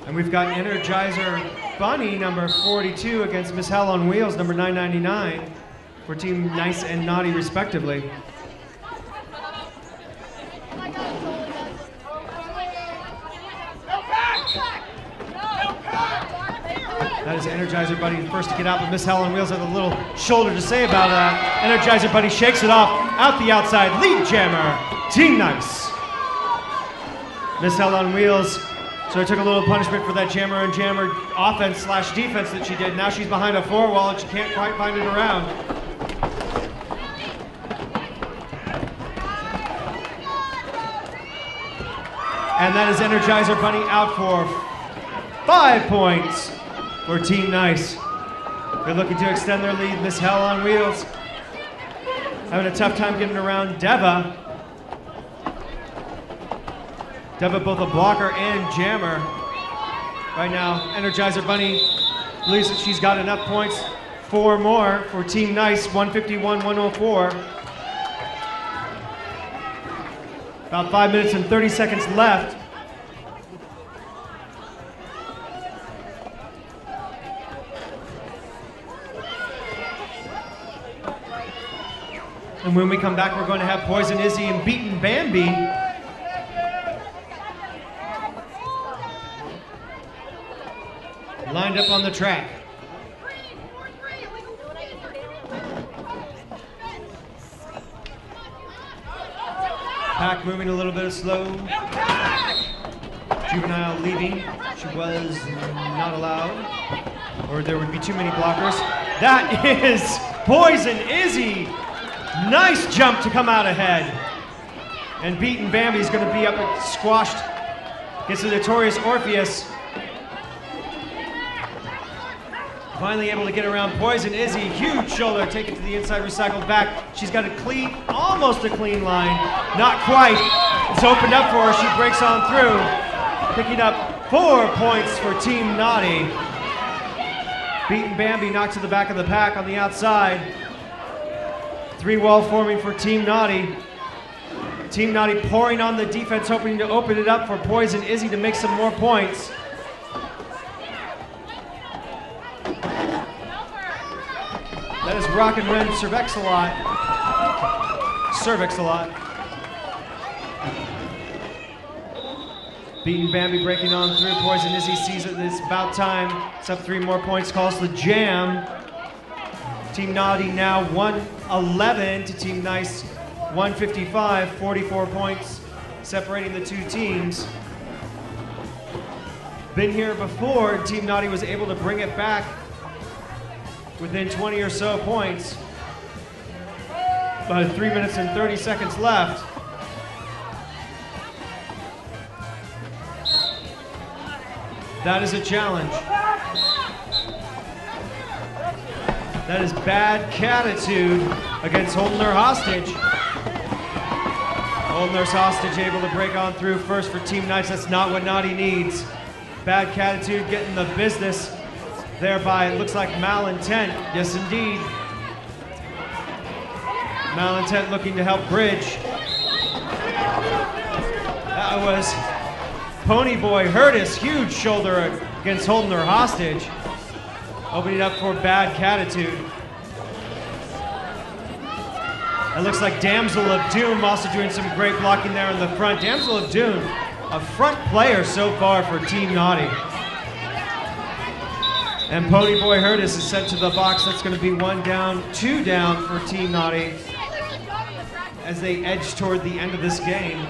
S1: And we've got Energizer Bunny, number 42, against Miss Hell on Wheels, number 999, for Team Nice and Naughty, respectively. That is Energizer Bunny first to get out, but Miss Hell on Wheels has a little shoulder to say about that. Energizer Bunny shakes it off, out the outside, lead jammer, Team Nice. Miss Hell on Wheels, so I took a little punishment for that jammer and jammer offense slash defense that she did. Now she's behind a 4-wall and she can't quite find it around. And that is Energizer Bunny out for 5 points for Team Nice. They're looking to extend their lead. Miss Hell on Wheels having a tough time getting around Deva. Deva both a blocker and jammer. Right now, Energizer Bunny believes that she's got enough points. 4 more for Team Nice, 151-104. About 5 minutes and 30 seconds left. And when we come back, we're going to have Poison Izzy and Beaten Bambi lined up on the track. Pack moving a little bit slow. Juvenile leaving. She was not allowed, or there would be too many blockers. That is Poison Izzy. Nice jump to come out ahead. And Beaten Bambi's going to be up and squashed. Gets the Notorious Orpheus. Finally able to get around Poison Izzy. Huge shoulder, take it to the inside, recycled back. She's got a clean, almost a clean line. Not quite. It's opened up for her. She breaks on through. Picking up 4 points for Team Naughty. Beaten Bambi knocked to the back of the pack on the outside. 3-wall forming for Team Naughty. Team Naughty pouring on the defense, hoping to open it up for Poison Izzy to make some more points. That is Rock and Ren Cervexalot. Beaten Bambi breaking on through. Poison Izzy sees it. It's about time. It's up 3 more points. Calls the jam. Team Naughty now 111 to Team Nice 155. 44 points separating the two teams. Been here before. Team Naughty was able to bring it back within 20 or so points. About 3 minutes and 30 seconds left. That is a challenge. That is bad catitude against holding her hostage. Holding her hostage, able to break on through first for Team Nice. That's not what Naughty needs. Bad Catitude getting the business there by, it looks like, Malintent. Yes, indeed. Malintent looking to help bridge. That was Ponyboy Hurtis, huge shoulder against holding her hostage. Opening up for Bad Catitude. It looks like Damsel of Doom also doing some great blocking there in the front. Damsel of Doom, a front player so far for Team Naughty. And Ponyboy Hurtis is sent to the box. That's going to be 1 down, 2 down for Team Naughty as they edge toward the end of this game.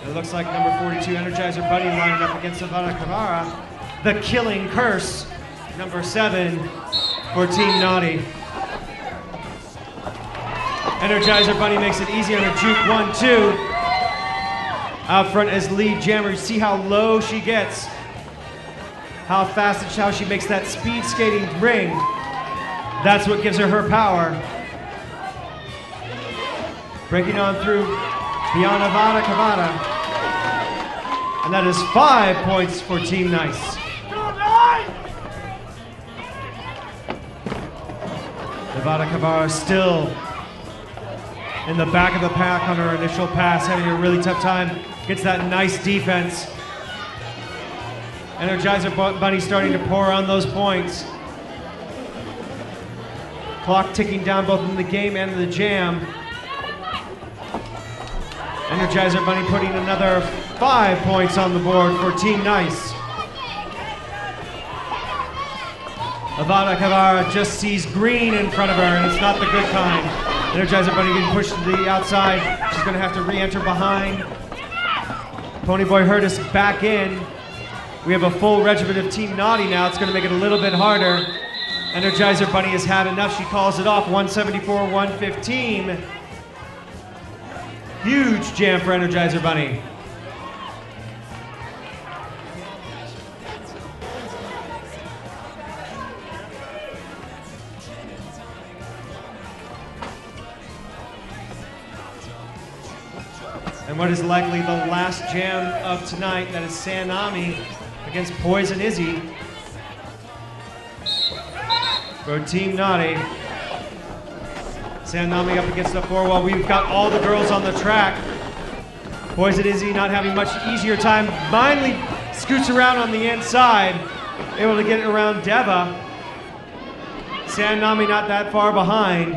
S1: It looks like number 42, Energizer Bunny, lining up against Avada Kedavra. The Killing Curse, number 7 for Team Naughty. Energizer Bunny makes it easy on her juke, 1-2. Out front as lead jammer. You see how low she gets. How fast and how she makes that speed skating ring. That's what gives her power. Breaking on through beyond Avada Kedavra. And that is 5 points for Team Nice. Avada Kedavra still in the back of the pack on her initial pass, having a really tough time. Gets that nice defense. Energizer Bunny starting to pour on those points. Clock ticking down both in the game and in the jam. Energizer Bunny putting another 5 points on the board for Team Nice. Avada Kedavra just sees green in front of her, and it's not the good kind. Energizer Bunny getting pushed to the outside. She's going to have to re-enter behind. Ponyboy Hurtis back in. We have a full regiment of Team Naughty now. It's going to make it a little bit harder. Energizer Bunny has had enough. She calls it off. 174-115. Huge jam for Energizer Bunny. And what is likely the last jam of tonight, that is Sanami against Poison Izzy for Team Naughty. Sanami up against the floor while we've got all the girls on the track. Poison Izzy not having much easier time. Finally scoots around on the inside, able to get it around Deva. Sanami not that far behind.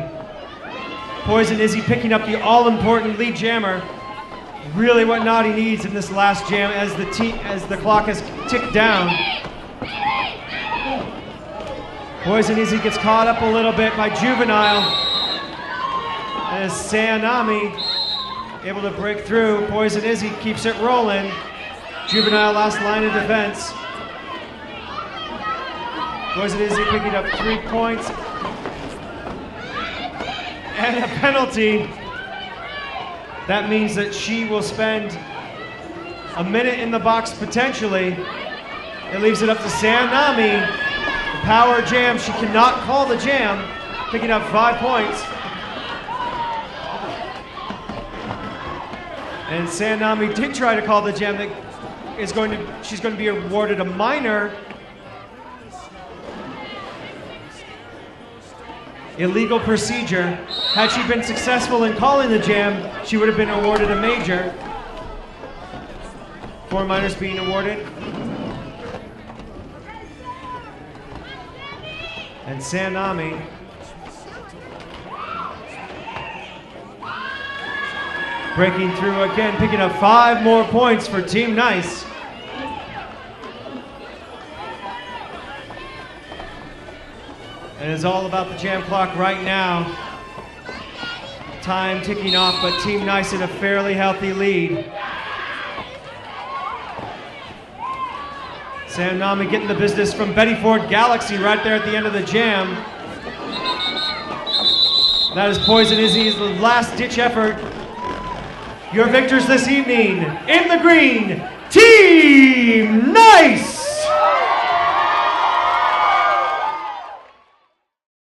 S1: Poison Izzy picking up the all-important lead jammer. Really what Naughty needs in this last jam as the clock has ticked down. Poison Izzy gets caught up a little bit by Juvenile. As Sanami able to break through. Poison Izzy keeps it rolling. Juvenile last line of defense. Poison Izzy picking up 3 points. And a penalty. That means that she will spend a minute in the box potentially. It leaves it up to Sanami. The power jam, she cannot call the jam, picking up 5 points. And Sanami did try to call the jam that she's going to be awarded a minor. Illegal procedure. Had she been successful in calling the jam, she would have been awarded a major. 4 minors being awarded. And Sanami breaking through again, picking up 5 more points for Team Nice. And it's all about the jam clock right now. Time ticking off, but Team Nice in a fairly healthy lead. Sanami getting the business from Betty Ford Galaxy right there at the end of the jam. That is Poison Izzy's last ditch effort. Your victors this evening, in the green, Team Nice!